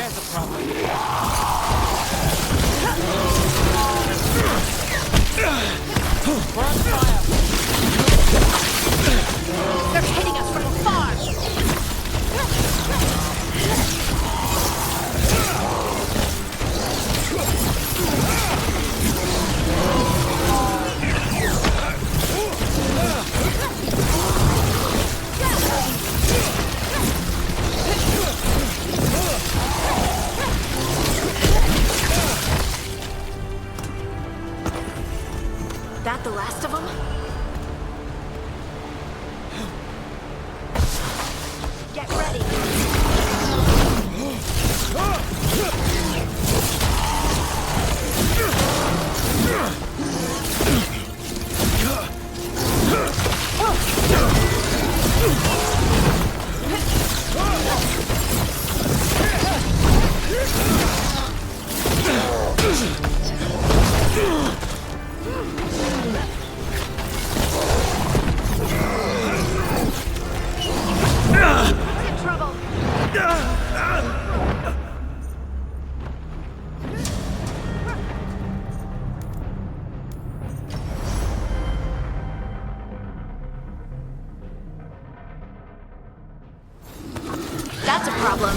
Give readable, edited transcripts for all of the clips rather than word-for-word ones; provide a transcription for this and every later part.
There's a problem. We're on fire. They're hitting us from afar! That the last of them? Get ready! In trouble! That's a problem.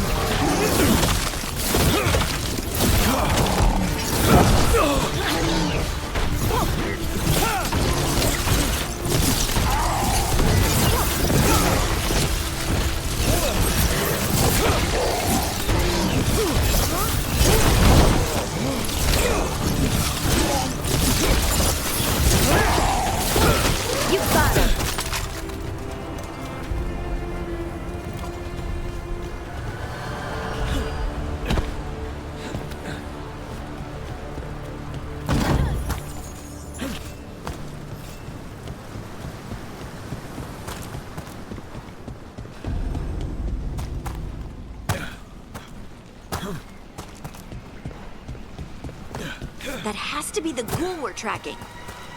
You got it. That has to be the ghoul we're tracking.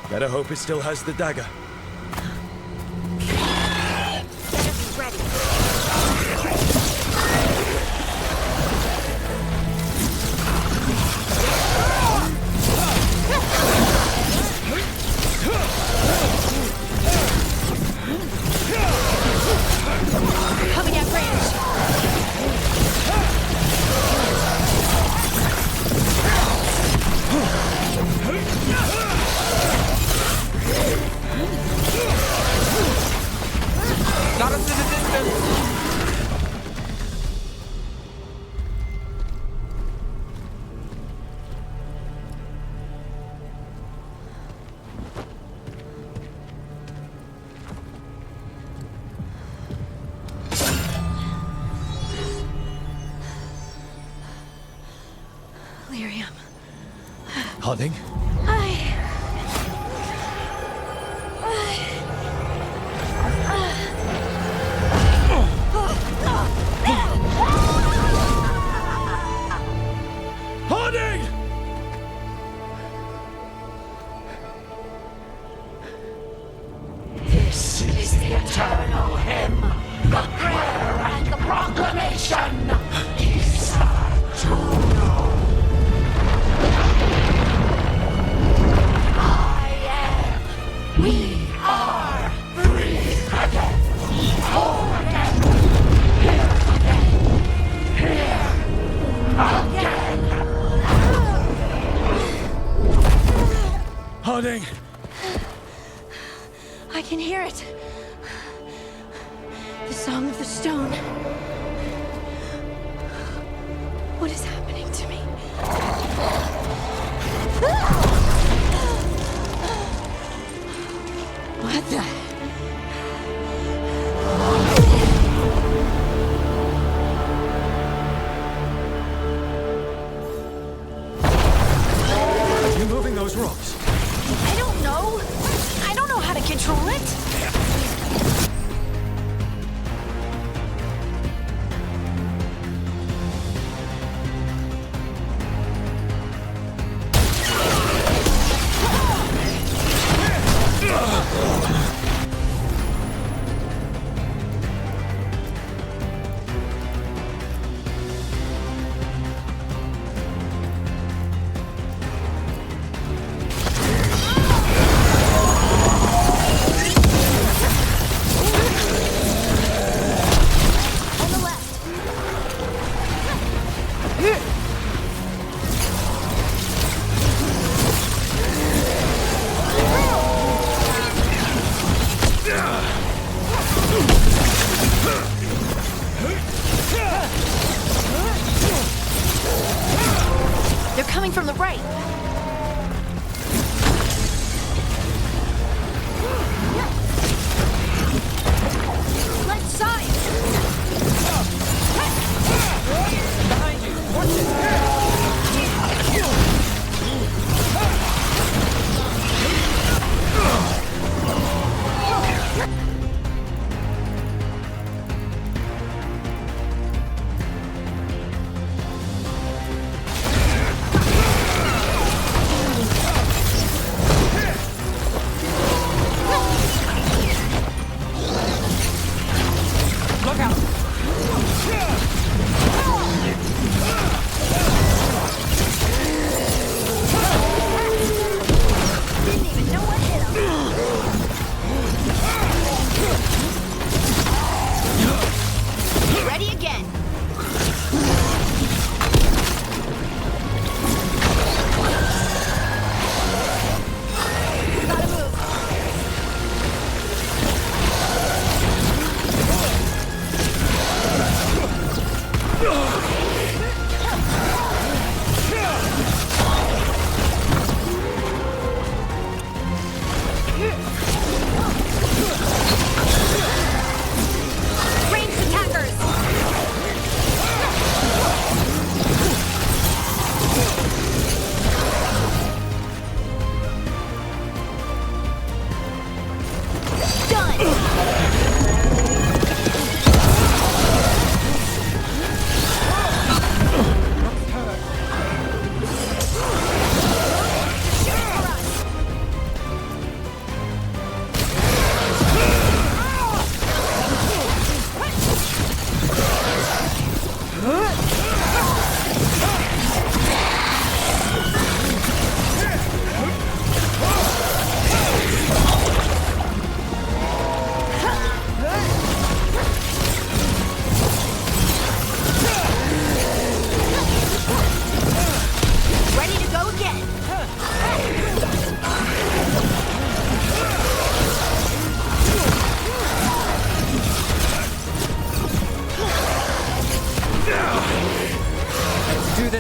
Better hope it still has the dagger. Better be ready. Coming at range. Got us in the distance. Lyrium. Harding? Harding! This is the eternal hymn, the prayer and the proclamation. Is to know. I am. We are free again. Whole again. Here again. Harding! I can hear it. The song of the stone. What is happening to me? What the? Are you moving those rocks? I don't know. I don't know how to control it.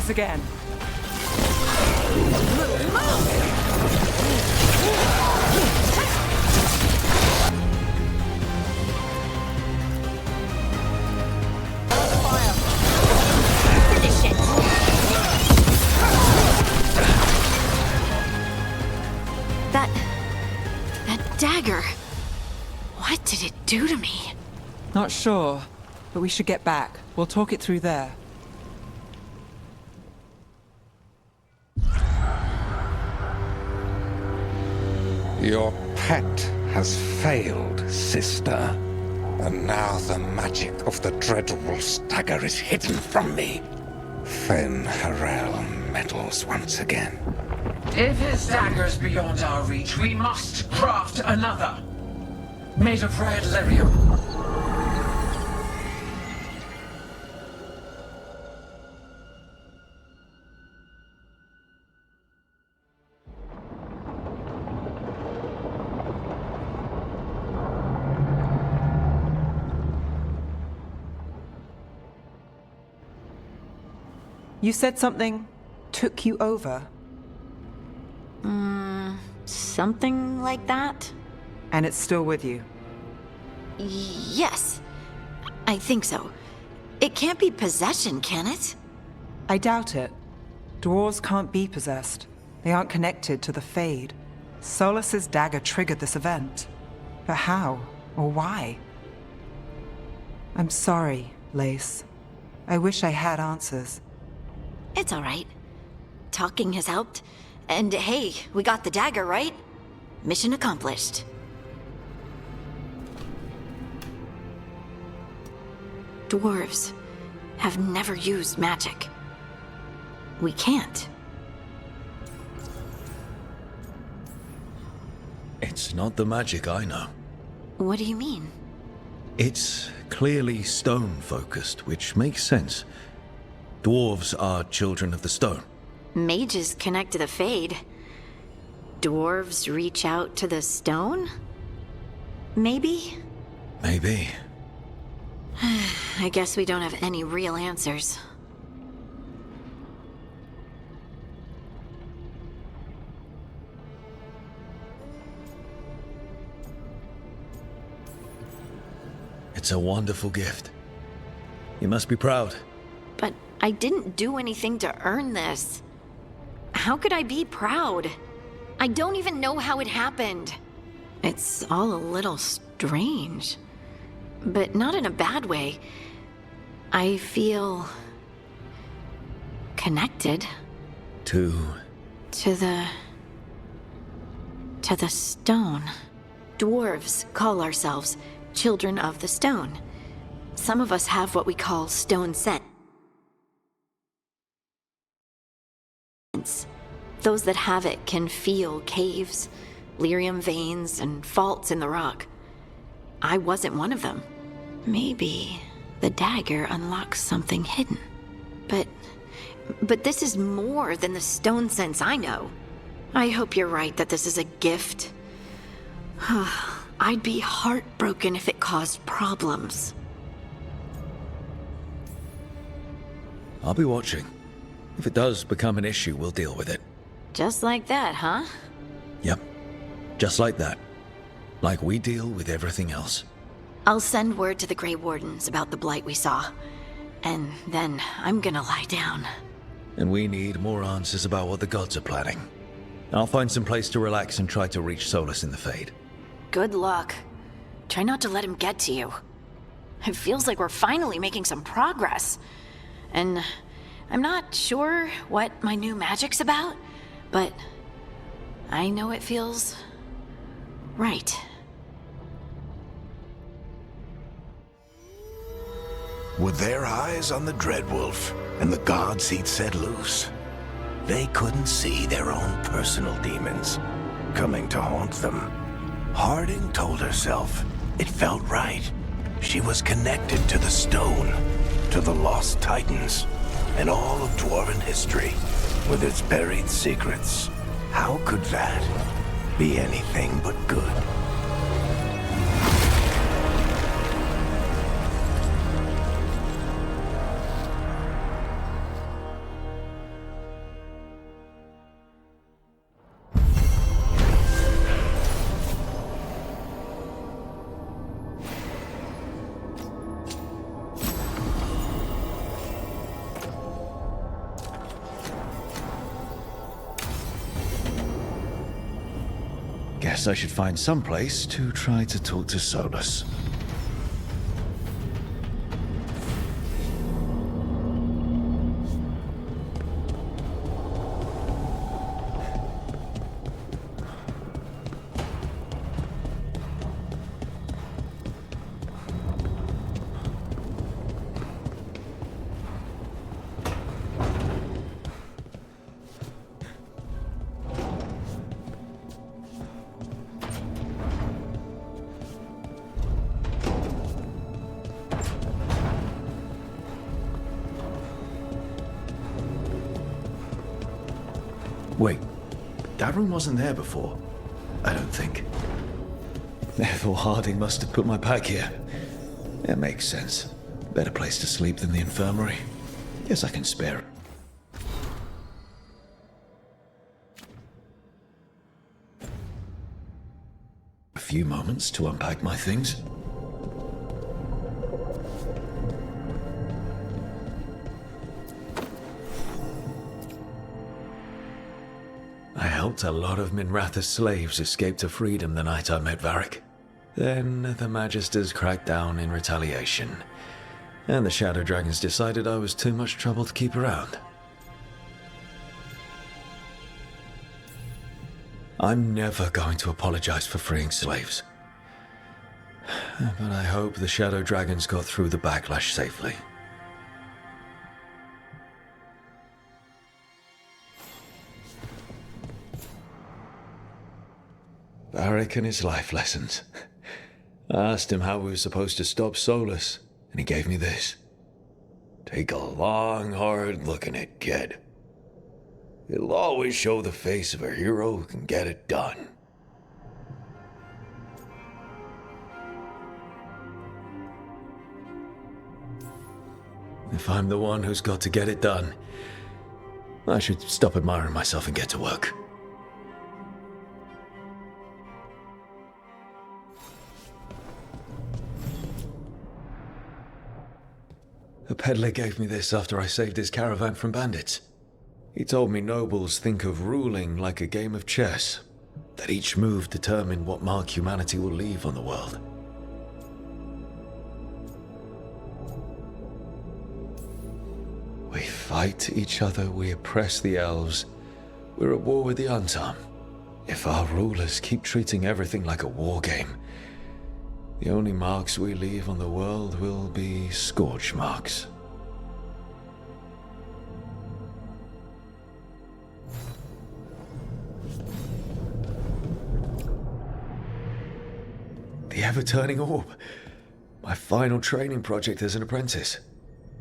this again. Finish it. That dagger. What did it do to me? Not sure, but we should get back. We'll talk it through there. Your pet has failed, sister. And now the magic of the Dreadwolf's dagger is hidden from me. Fen Harel meddles once again. If his dagger's beyond our reach, we must craft another. Made of red lyrium. You said something took you over, Something like that? and it's still with you. Yes. I think so. It can't be possession, can it? I doubt it. Dwarves can't be possessed. They aren't connected to the Fade. Solus's dagger triggered this event. But how? Or why? I'm sorry, Lace. I wish I had answers. It's all right. Talking has helped. And hey, we got the dagger, right? Mission accomplished. Dwarves have never used magic. We can't. It's not the magic I know. What do you mean? It's clearly stone-focused, which makes sense. Dwarves are children of the stone. Mages connect to the Fade. Dwarves reach out to the stone? Maybe? Maybe. I guess we don't have any real answers. It's a wonderful gift. You must be proud. But I didn't do anything to earn this. How could I be proud? I don't even know how it happened. It's all a little strange. But not in a bad way. I feel connected To to the stone. Dwarves call ourselves children of the stone. Some of us have what we call stone sense. Those that have it can feel caves, lyrium veins, and faults in the rock. I wasn't one of them. Maybe the dagger unlocks something hidden. But this is more than the stone sense I know. I hope you're right that this is a gift. I'd be heartbroken if it caused problems. I'll be watching. If it does become an issue, we'll deal with it. Just like that, huh? Yep. Just like that. Like we deal with everything else. I'll send word to the Grey Wardens about the blight we saw. And then I'm gonna lie down. And we need more answers about what the gods are planning. I'll find some place to relax and try to reach Solus in the Fade. Good luck. Try not to let him get to you. It feels like we're finally making some progress. And I'm not sure what my new magic's about, but I know it feels right. With their eyes on the Dreadwolf and the gods he'd set loose, they couldn't see their own personal demons coming to haunt them. Harding told herself it felt right. She was connected to the stone, to the lost titans, and all of Dwarven history, with its buried secrets. How could that be anything but good? Guess I should find some place to try to talk to Solus. Wait, that room wasn't there before. I don't think. Therefore, Harding must have put my bag here. It makes sense. Better place to sleep than the infirmary. Guess I can spare it. A few moments to unpack my things. I helped a lot of Minratha's slaves escape to freedom the night I met Varric. Then the Magisters cracked down in retaliation, and the Shadow Dragons decided I was too much trouble to keep around. I'm never going to apologize for freeing slaves. But I hope the Shadow Dragons got through the backlash safely. Varric and his life lessons. I asked him how we were supposed to stop Solus, and he gave me this. Take a long, hard look at it, kid. It'll always show the face of a hero who can get it done. If I'm the one who's got to get it done, I should stop admiring myself and get to work. A peddler gave me this after I saved his caravan from bandits. He told me nobles think of ruling like a game of chess, that each move determined what mark humanity will leave on the world. We fight each other, we oppress the elves, we're at war with the Untarm. If our rulers keep treating everything like a war game, the only marks we leave on the world will be scorch marks. The ever-turning orb. My final training project as an apprentice.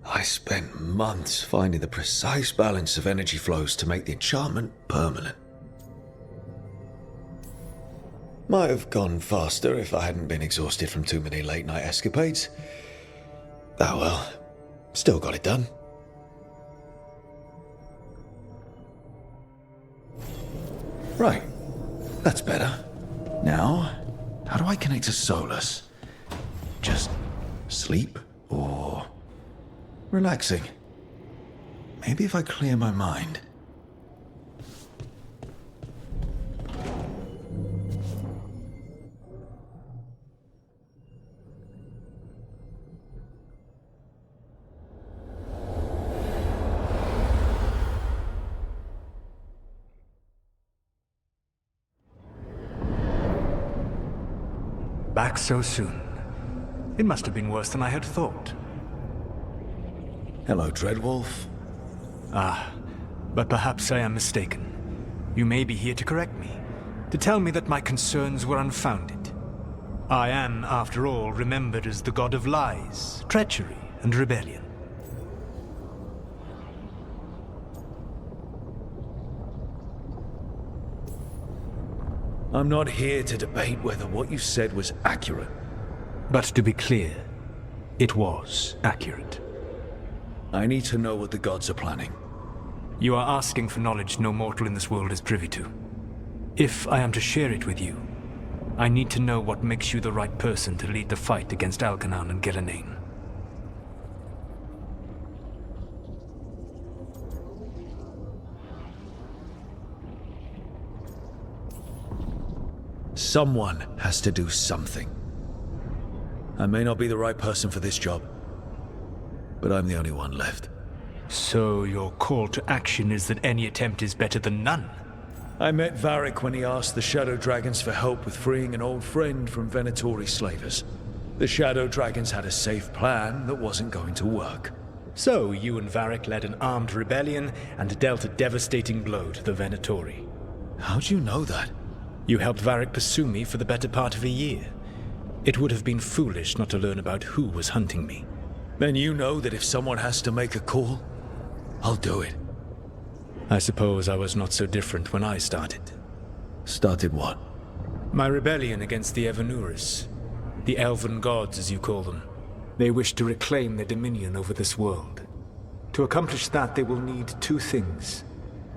I spent months finding the precise balance of energy flows to make the enchantment permanent. Might have gone faster if I hadn't been exhausted from too many late-night escapades. Oh well, still got it done. Right, that's better. Now, how do I connect to Solus? Just sleep or relaxing? Maybe if I clear my mind. Back so soon. It must have been worse than I had thought. Hello, Dreadwolf. Ah, but perhaps I am mistaken. You may be here to correct me, to tell me that my concerns were unfounded. I am, after all, remembered as the god of lies, treachery, and rebellion. I'm not here to debate whether what you said was accurate. But to be clear, it was accurate. I need to know what the gods are planning. You are asking for knowledge no mortal in this world is privy to. If I am to share it with you, I need to know what makes you the right person to lead the fight against Alkanan and Gelanane. Someone has to do something. I may not be the right person for this job, but I'm the only one left. So your call to action is that any attempt is better than none? I met Varric when he asked the Shadow Dragons for help with freeing an old friend from Venatori slavers. The Shadow Dragons had a safe plan that wasn't going to work. So you and Varric led an armed rebellion and dealt a devastating blow to the Venatori. How'd you know that? You helped Varric pursue me for the better part of a year. It would have been foolish not to learn about who was hunting me. Then you know that if someone has to make a call, I'll do it. I suppose I was not so different when I started. Started what? My rebellion against the Evanuris. The elven gods, as you call them. They wish to reclaim their dominion over this world. To accomplish that, they will need two things.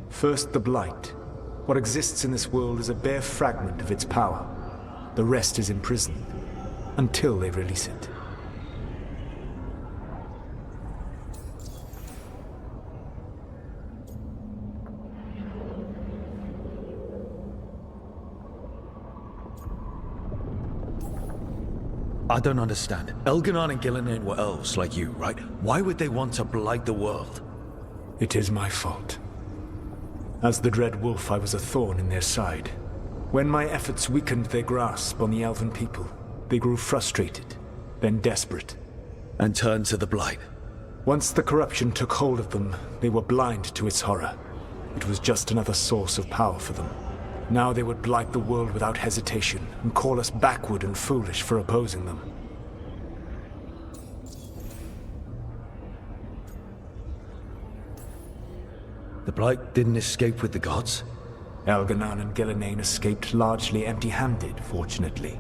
First, the Blight. What exists in this world is a bare fragment of its power. The rest is imprisoned, until they release it. I don't understand. Elganon and Gillinan were elves like you, right? Why would they want to blight the world? It is my fault. As the Dread Wolf, I was a thorn in their side. When my efforts weakened their grasp on the elven people, they grew frustrated, then desperate. And turned to the blight. Once the corruption took hold of them, they were blind to its horror. It was just another source of power for them. Now they would blight the world without hesitation, and call us backward and foolish for opposing them. The blight didn't escape with the gods? Elganon and Gillinan escaped largely empty-handed, fortunately.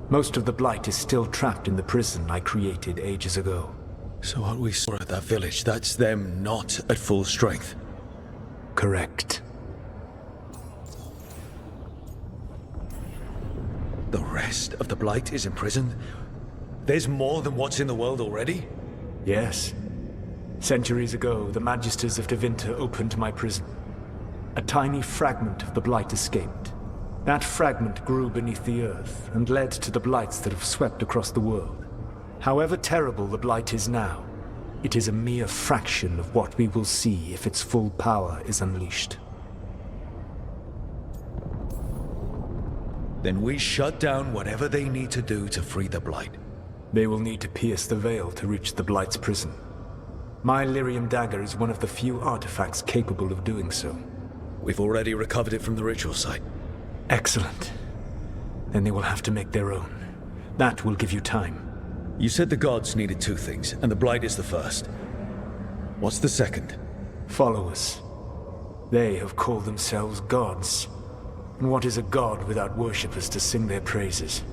Most of the blight is still trapped in the prison I created ages ago. So what we saw at that village, that's them not at full strength? Correct. The rest of the blight is imprisoned? There's more than what's in the world already? Yes. Centuries ago, the Magisters of Tevinter opened my prison. A tiny fragment of the blight escaped. That fragment grew beneath the earth and led to the blights that have swept across the world. However terrible the blight is now, it is a mere fraction of what we will see if its full power is unleashed. Then we shut down whatever they need to do to free the blight. They will need to pierce the veil to reach the blight's prison. My Lyrium dagger is one of the few artifacts capable of doing so. We've already recovered it from the ritual site. Excellent. Then they will have to make their own. That will give you time. You said the gods needed two things, and the blight is the first. What's the second? Followers. They have called themselves gods. And what is a god without worshippers to sing their praises?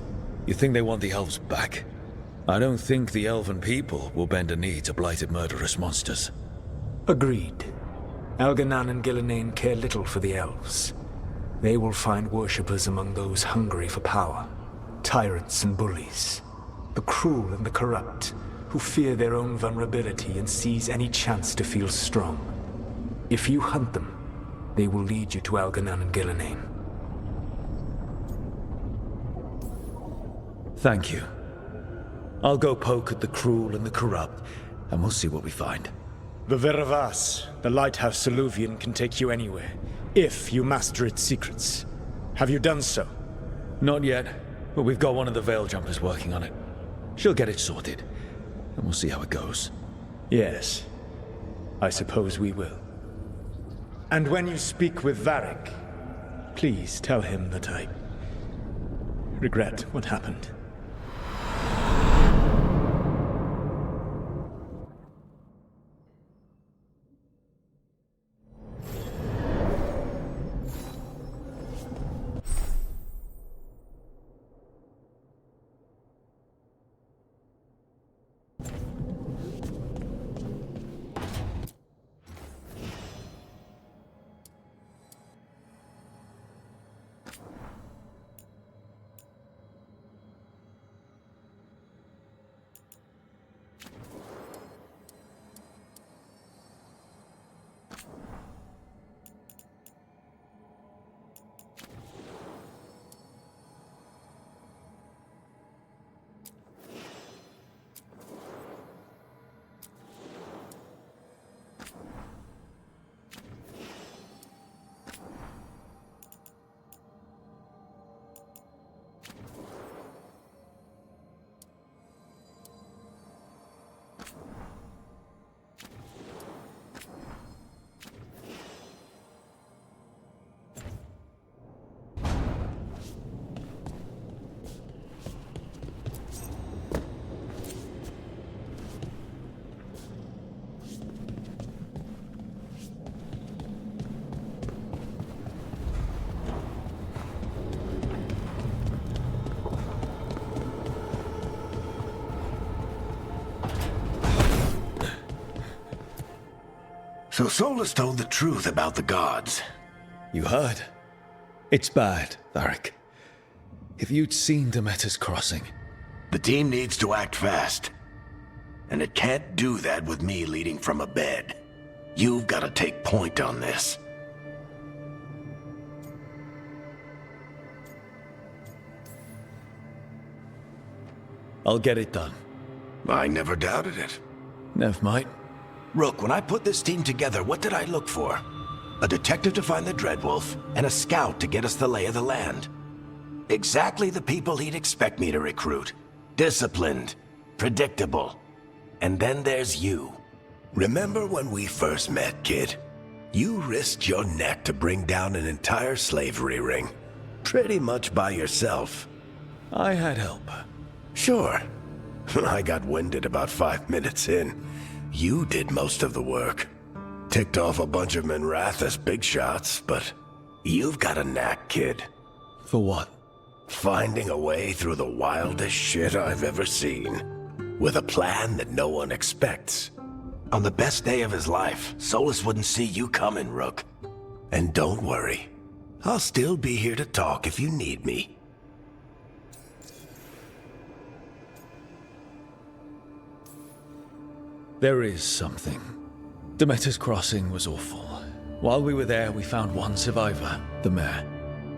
You think they want the elves back? I don't think the elven people will bend a knee to blighted murderous monsters. Agreed. Elganon and Gillinan care little for the elves. They will find worshippers among those hungry for power. Tyrants and bullies. The cruel and the corrupt, who fear their own vulnerability and seize any chance to feel strong. If you hunt them, they will lead you to Elganon and Gillinan. Thank you. I'll go poke at the cruel and the corrupt, and we'll see what we find. The Veravas, the lighthouse Soluvian, can take you anywhere, if you master its secrets. Have you done so? Not yet, but we've got one of the Veil Jumpers working on it. She'll get it sorted, and we'll see how it goes. Yes, I suppose we will. And when you speak with Varric, please tell him that I regret what happened. So Solus told the truth about the gods. You heard? It's bad, Varric. If you'd seen Demeter's crossing... The team needs to act fast. And it can't do that with me leading from a bed. You've got to take point on this. I'll get it done. I never doubted it. Nev might. Rook, when I put this team together, what did I look for? A detective to find the Dreadwolf, and a scout to get us the lay of the land. Exactly the people he'd expect me to recruit. Disciplined, predictable. And then there's you. Remember when we first met, kid? You risked your neck to bring down an entire slavery ring. Pretty much by yourself. I had help. Sure. I got winded about 5 minutes in. You did most of the work. Ticked off a bunch of Minrathous big shots, but you've got a knack, kid. For what? Finding a way through the wildest shit I've ever seen. With a plan that no one expects. On the best day of his life, Solus wouldn't see you coming, Rook. And don't worry. I'll still be here to talk if you need me. There is something. Demeter's crossing was awful. While we were there, we found one survivor, the mayor.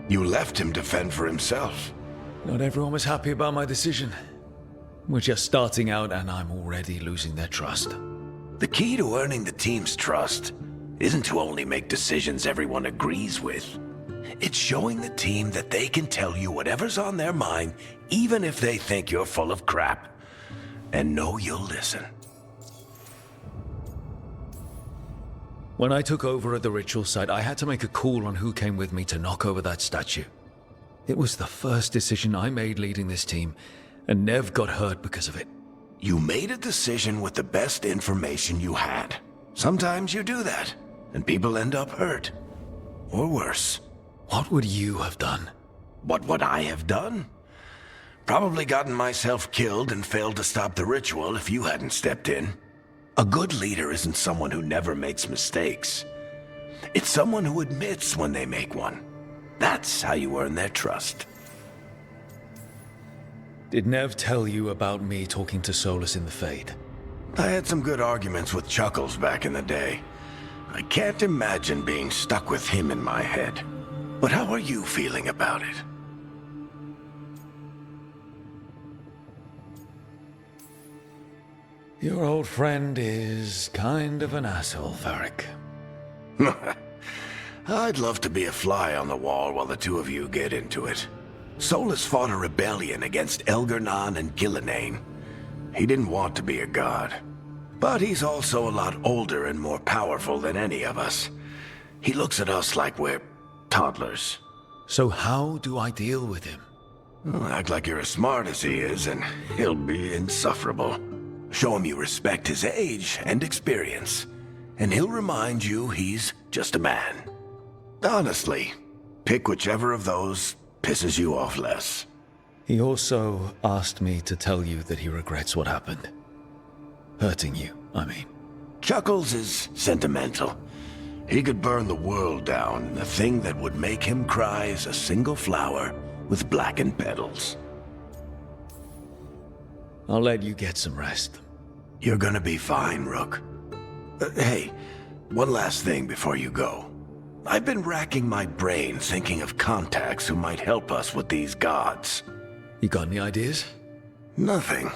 You left him to fend for himself. Not everyone was happy about my decision. We're just starting out and I'm already losing their trust. The key to earning the team's trust isn't to only make decisions everyone agrees with. It's showing the team that they can tell you whatever's on their mind, even if they think you're full of crap. And know you'll listen. When I took over at the ritual site, I had to make a call on who came with me to knock over that statue. It was the first decision I made leading this team, and Nev got hurt because of it. You made a decision with the best information you had. Sometimes you do that, and people end up hurt. Or worse. What would you have done? What would I have done? Probably gotten myself killed and failed to stop the ritual if you hadn't stepped in. A good leader isn't someone who never makes mistakes. It's someone who admits when they make one. That's how you earn their trust. Did Nev tell you about me talking to Solus in the Fade? I had some good arguments with Chuckles back in the day. I can't imagine being stuck with him in my head. But how are you feeling about it? Your old friend is kind of an asshole, Varric. I'd love to be a fly on the wall while the two of you get into it. Solus fought a rebellion against Elgar'nan and Gillenane. He didn't want to be a god. But he's also a lot older and more powerful than any of us. He looks at us like we're toddlers. So how do I deal with him? Act like you're as smart as he is, and he'll be insufferable. Show him you respect his age and experience, and he'll remind you he's just a man. Honestly, pick whichever of those pisses you off less. He also asked me to tell you that he regrets what happened. Hurting you, I mean. Chuckles is sentimental. He could burn the world down, and the thing that would make him cry is a single flower with blackened petals. I'll let you get some rest. You're gonna be fine, Rook. Hey, one last thing before you go. I've been racking my brain thinking of contacts who might help us with these gods. You got any ideas? Nothing.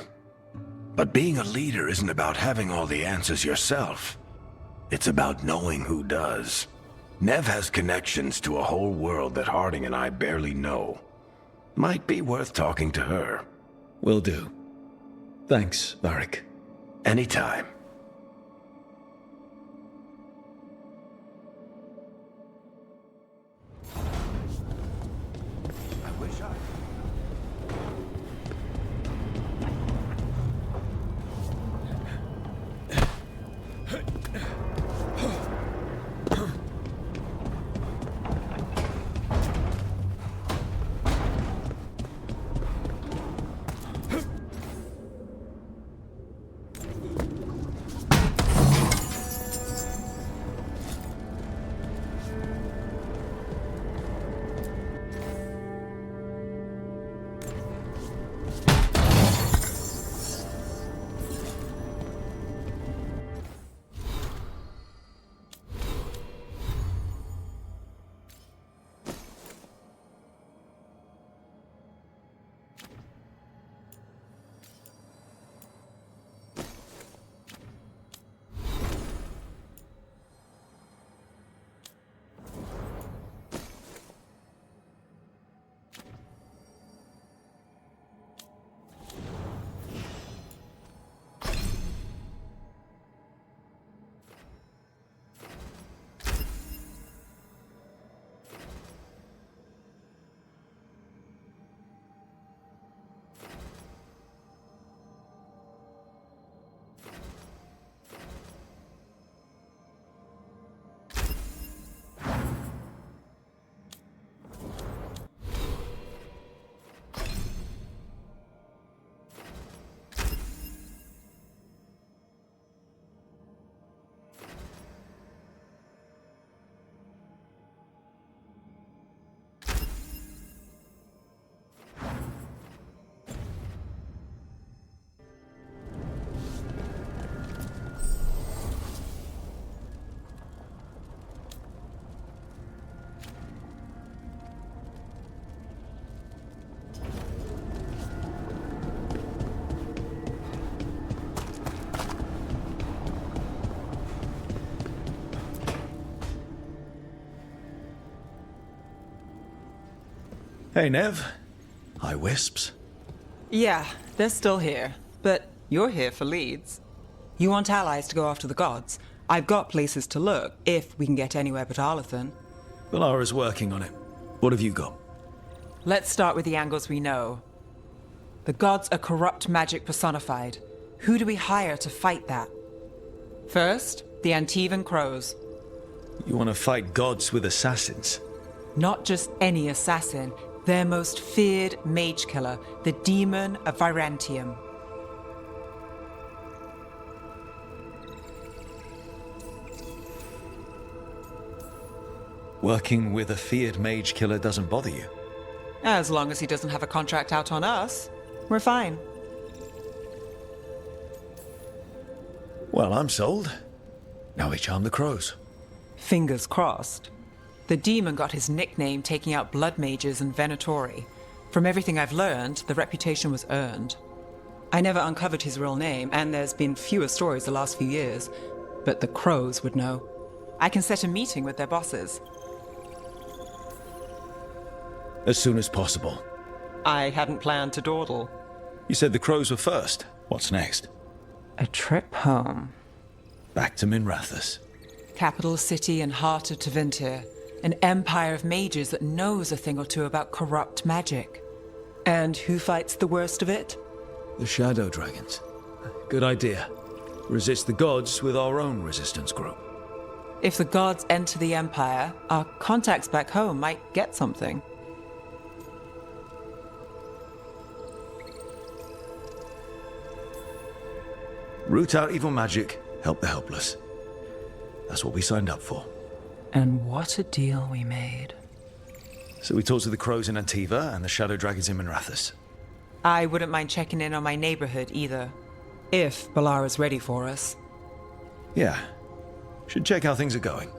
But being a leader isn't about having all the answers yourself. It's about knowing who does. Nev has connections to a whole world that Harding and I barely know. Might be worth talking to her. Will do. Thanks, Varric. Anytime. I wish I... Hey, Nev. Hi, Wisps. Yeah, they're still here. But you're here for leads. You want allies to go after the gods? I've got places to look, if we can get anywhere but Arlathan. Valara's working on it. What have you got? Let's start with the angles we know. The gods are corrupt magic personified. Who do we hire to fight that? First, the Antivan Crows. You want to fight gods with assassins? Not just any assassin, their most feared mage killer, the Demon of Virantium. Working with a feared mage killer doesn't bother you? As long as he doesn't have a contract out on us, we're fine. Well, I'm sold. Now we charm the crows. Fingers crossed. The demon got his nickname taking out blood mages and Venatori. From everything I've learned, the reputation was earned. I never uncovered his real name, and there's been fewer stories the last few years, but the crows would know. I can set a meeting with their bosses. As soon as possible. I hadn't planned to dawdle. You said the crows were first. What's next? A trip home. Back to Minrathous. Capital city and heart of Tevinter. An empire of mages that knows a thing or two about corrupt magic. And who fights the worst of it? The Shadow Dragons. Good idea. Resist the gods with our own resistance group. If the gods enter the empire, our contacts back home might get something. Root out evil magic, help the helpless. That's what we signed up for. And what a deal we made. So we talked to the crows in Antiva and the Shadow Dragons in Minrathous. I wouldn't mind checking in on my neighborhood either. If Balara's ready for us. Yeah. Should check how things are going.